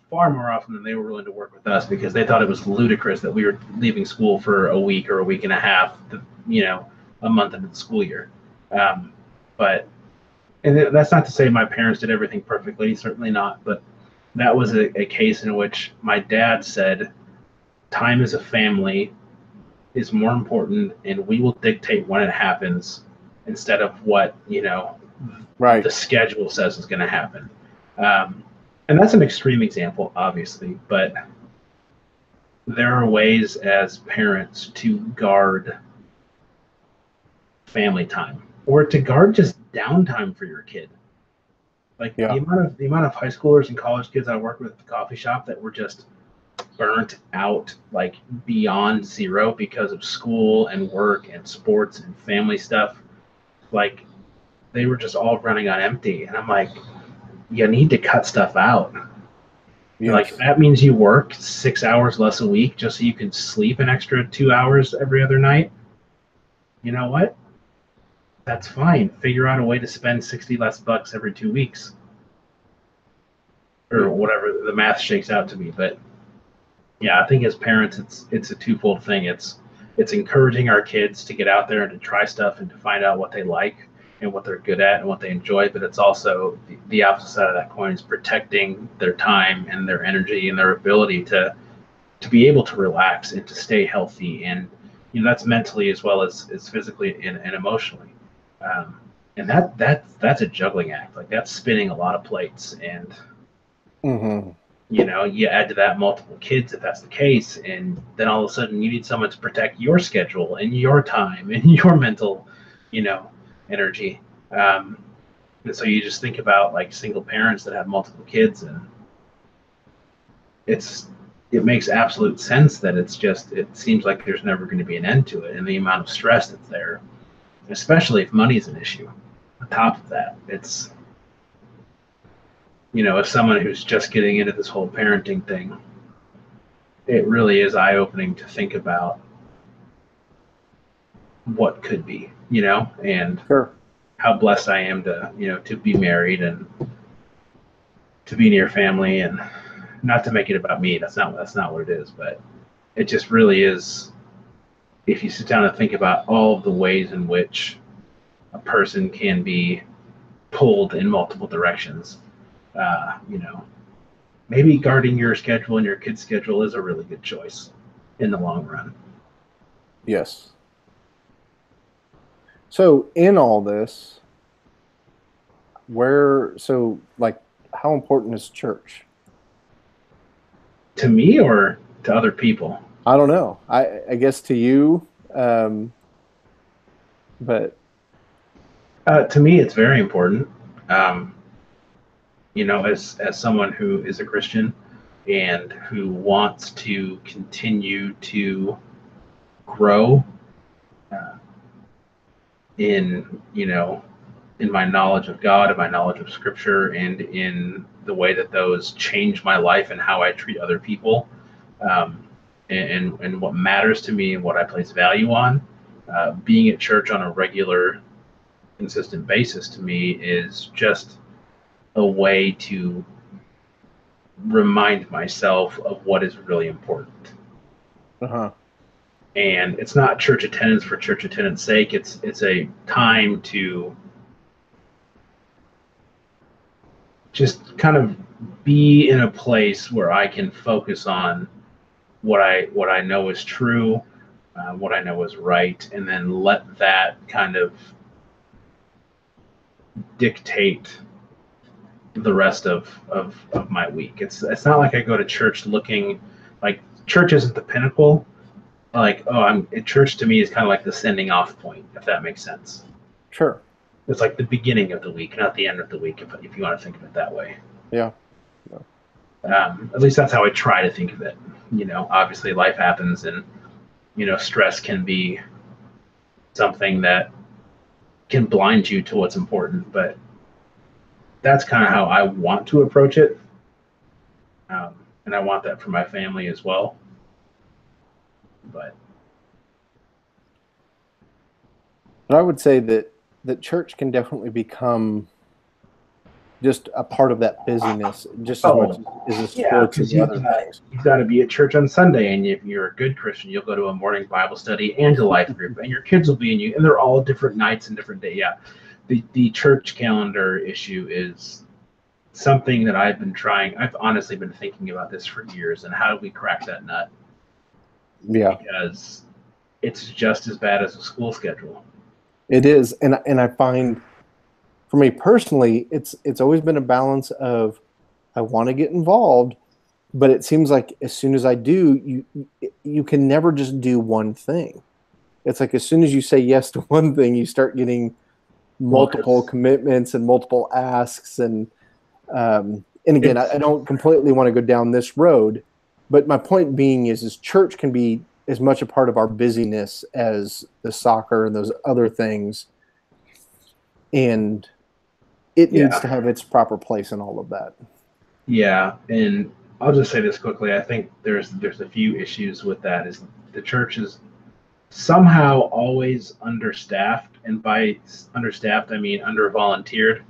far more often than they were willing to work with us because they thought it was ludicrous that we were leaving school for a week or a week and a half, a month into the school year. But and that's not to say my parents did everything perfectly, certainly not. But that was a case in which my dad said, time as a family is more important and we will dictate when it happens instead of what Right. the schedule says is going to happen. And that's an extreme example, obviously, but there are ways as parents to guard family time or to guard just downtime for your kid. Like Yeah. the amount of high schoolers and college kids I worked with at the coffee shop that were just burnt out like beyond zero because of school and work and sports and family stuff. Like they were just all running on empty. And I'm like, you need to cut stuff out. Yes. Like that means you work 6 hours less a week just so you can sleep an extra 2 hours every other night. You know what? That's fine. Figure out a way to spend 60 less bucks every 2 weeks. Or whatever the math shakes out to be. But yeah, I think as parents it's a twofold thing. It's it's encouraging our kids to get out there and to try stuff and to find out what they like and what they're good at and what they enjoy. But it's also the opposite side of that coin is protecting their time and their energy and their ability to be able to relax and to stay healthy. And, that's mentally as well as physically and emotionally. And that's a juggling act. Like, that's spinning a lot of plates. And, Mm-hmm. you add to that multiple kids if that's the case. And then all of a sudden you need someone to protect your schedule and your time and your mental, energy. And so you just think about like single parents that have multiple kids, and it makes absolute sense that it seems like there's never going to be an end to it, and the amount of stress that's there, especially if money is an issue. On top of that, it's, as someone who's just getting into this whole parenting thing, it really is eye-opening to think about what could be, and Sure. how blessed I am to be married and to be near family, and not to make it about me. That's not what it is, but it just really is. If you sit down and think about all of the ways in which a person can be pulled in multiple directions, maybe guarding your schedule and your kid's schedule is a really good choice in the long run. Yes. So in all this, how important is church? To me or to other people? I don't know. I guess to you, but to me, it's very important. As someone who is a Christian and who wants to continue to grow in my knowledge of God and my knowledge of Scripture, and in the way that those change my life and how I treat other people, and what matters to me and what I place value on. Being at church on a regular, consistent basis to me is just a way to remind myself of what is really important. Uh-huh. And it's not church attendance for church attendance sake. It's a time to just kind of be in a place where I can focus on what I know is true, what I know is right, and then let that kind of dictate the rest of my week. It's not like I go to church looking like church isn't the pinnacle. Like, church to me is kind of like the sending off point, if that makes sense. Sure. It's like the beginning of the week, not the end of the week, if you want to think of it that way. Yeah. At least that's how I try to think of it. Obviously life happens, and, stress can be something that can blind you to what's important, but that's kind of how I want to approach it. And I want that for my family as well. But I would say that church can definitely become just a part of that busyness, just as much as the sports and the other things. You've got to be at church on Sunday, and if you're a good Christian, you'll go to a morning Bible study and a life group, and your kids will be in you, and they're all different nights and different days. Yeah, the church calendar issue is something that I've honestly been thinking about this for years, and how do we crack that nut? Yeah, because it's just as bad as a school schedule. It is, and I find, for me personally, it's always been a balance of I want to get involved, but it seems like as soon as I do, you can never just do one thing. It's like as soon as you say yes to one thing, you start getting multiple commitments and multiple asks, and again, I don't completely want to go down this road, but my point being is church can be as much a part of our busyness as the soccer and those other things, and it needs to have its proper place in all of that. Yeah, and I'll just say this quickly. I think there's a few issues with that. Is the church is somehow always understaffed, and by understaffed I mean under-volunteered.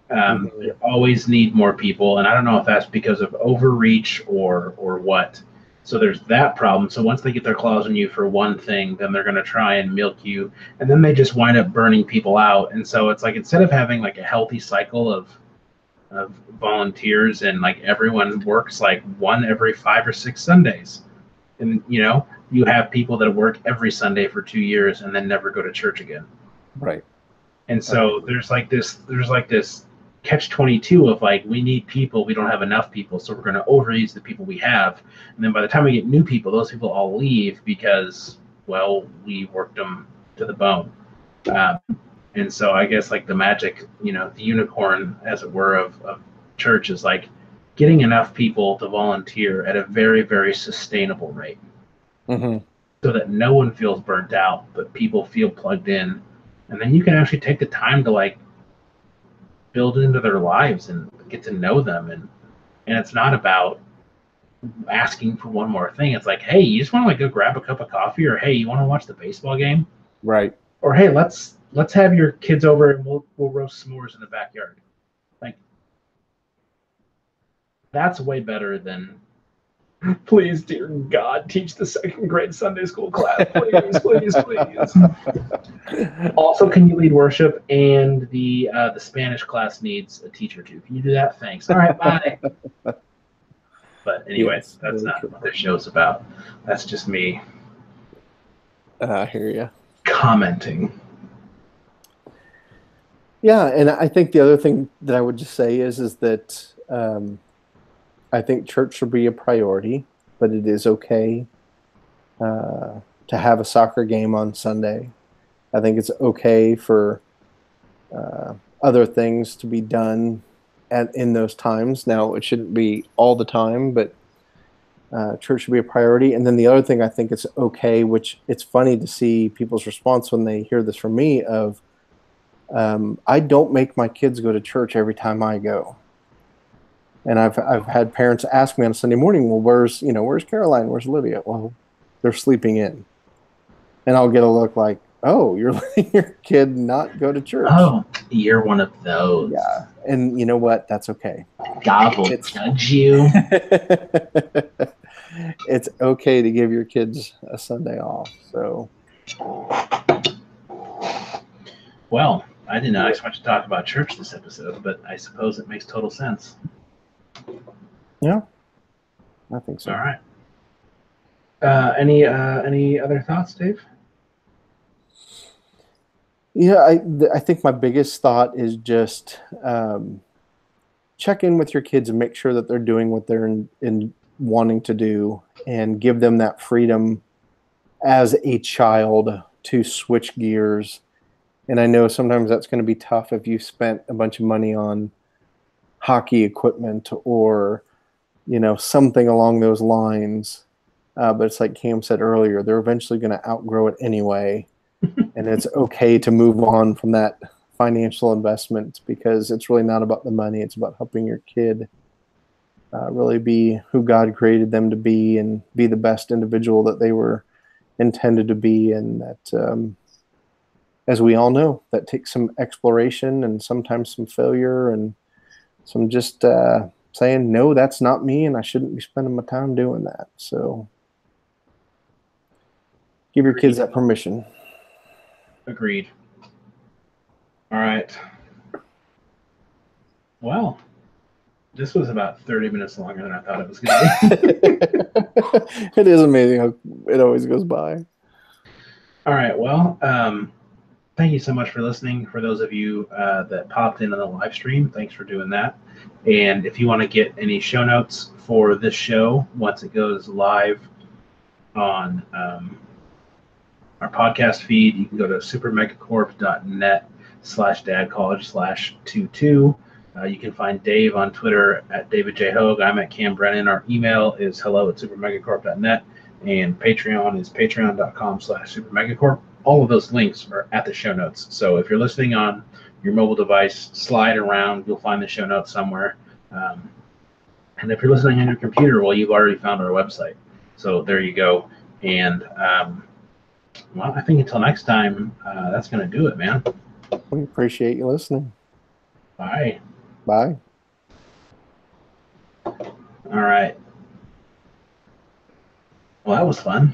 They always need more people, and I don't know if that's because of overreach or what. So there's that problem. So once they get their claws on you for one thing, then they're going to try and milk you, and then they just wind up burning people out. And so it's like instead of having like a healthy cycle of volunteers and like everyone works like one every 5 or 6 Sundays, and you have people that work every Sunday for 2 years and then never go to church again. Right. And so there's like this catch-22 of like, we need people, we don't have enough people, so we're going to overuse the people we have, and then by the time we get new people, those people all leave because, well, we worked them to the bone. And so I guess like the magic, the unicorn, as it were, of church is like getting enough people to volunteer at a very, very sustainable rate, so that no one feels burnt out, but people feel plugged in, and then you can actually take the time to like build into their lives and get to know them, and it's not about asking for one more thing. It's like, hey, you just want to like go grab a cup of coffee, or hey, you want to watch the baseball game, right? Or hey, let's have your kids over and we'll roast s'mores in the backyard. Like, that's way better than, please, dear God, teach the second grade Sunday school class, please, please, please. Also, can you lead worship? And the Spanish class needs a teacher too. Can you do that? Thanks. All right, bye. But anyway, yes, that's not true. What this show's about. That's just me. I hear you. Commenting. Yeah, and I think the other thing that I would just say is that I think church should be a priority, but it is okay to have a soccer game on Sunday. I think it's okay for other things to be done in those times. Now, it shouldn't be all the time, but church should be a priority. And then the other thing I think it's okay, which it's funny to see people's response when they hear this from me, of I don't make my kids go to church every time I go. And I've had parents ask me on a Sunday morning, well, where's Caroline? Where's Olivia? Well, they're sleeping in. And I'll get a look like, oh, you're letting your kid not go to church. Oh, you're one of those. Yeah. And you know what? That's okay. God will judge you. It's okay to give your kids a Sunday off. So. Well, I did not expect to talk about church this episode, but I suppose it makes total sense. Yeah, I think so. All right. Any other thoughts, Dave? Yeah, I think my biggest thought is just check in with your kids and make sure that they're doing what they're in wanting to do, and give them that freedom as a child to switch gears. And I know sometimes that's going to be tough if you spent a bunch of money on hockey equipment or, something along those lines. But it's like Cam said earlier, they're eventually going to outgrow it anyway. And it's okay to move on from that financial investment, because it's really not about the money. It's about helping your kid really be who God created them to be, and be the best individual that they were intended to be. And that, as we all know, that takes some exploration and sometimes some failure and some just saying, no, that's not me, and I shouldn't be spending my time doing that. So give your kids that permission. Agreed. All right. Well, this was about 30 minutes longer than I thought it was going to be. It is amazing how it always goes by. All right. Well, thank you so much for listening. For those of you that popped in on the live stream, thanks for doing that. And if you want to get any show notes for this show, once it goes live on our podcast feed, you can go to supermegacorp.net/dadcollege/22. You can find Dave on Twitter at David J. Hogue. I'm at Cam Brennan. Our email is hello@supermegacorp.net, and Patreon is patreon.com/supermegacorp. All of those links are at the show notes. So if you're listening on your mobile device, slide around, you'll find the show notes somewhere. And if you're listening on your computer, well, you've already found our website. So there you go. And well, I think until next time, that's going to do it, man. We appreciate you listening. Bye. Bye. All right. Well, that was fun.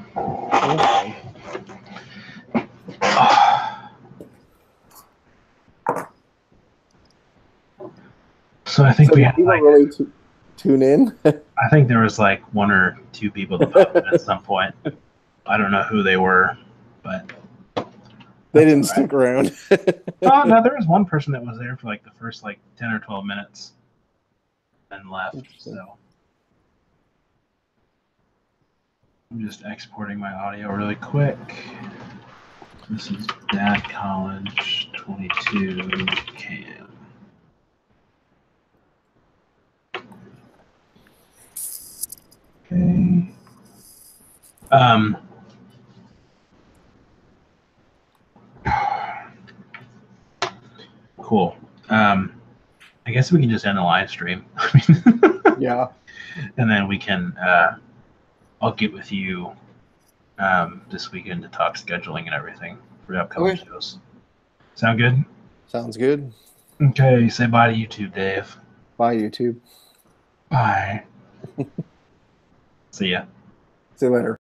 So I think So we did had people really tune in? I think there was like 1 or 2 people that popped in at some point. I don't know who they were, but They didn't stick around. oh no, there was one person that was there for like the first like 10 or 12 minutes and left. So I'm just exporting my audio really quick. This is Dad College 22 Cam. Okay. Cool. I guess we can just end the live stream. Yeah. And then we can, I'll get with you this weekend to talk scheduling and everything for the upcoming shows. Sound good? Sounds good. Okay. Say bye to YouTube, Dave. Bye, YouTube. Bye. See ya. See you later.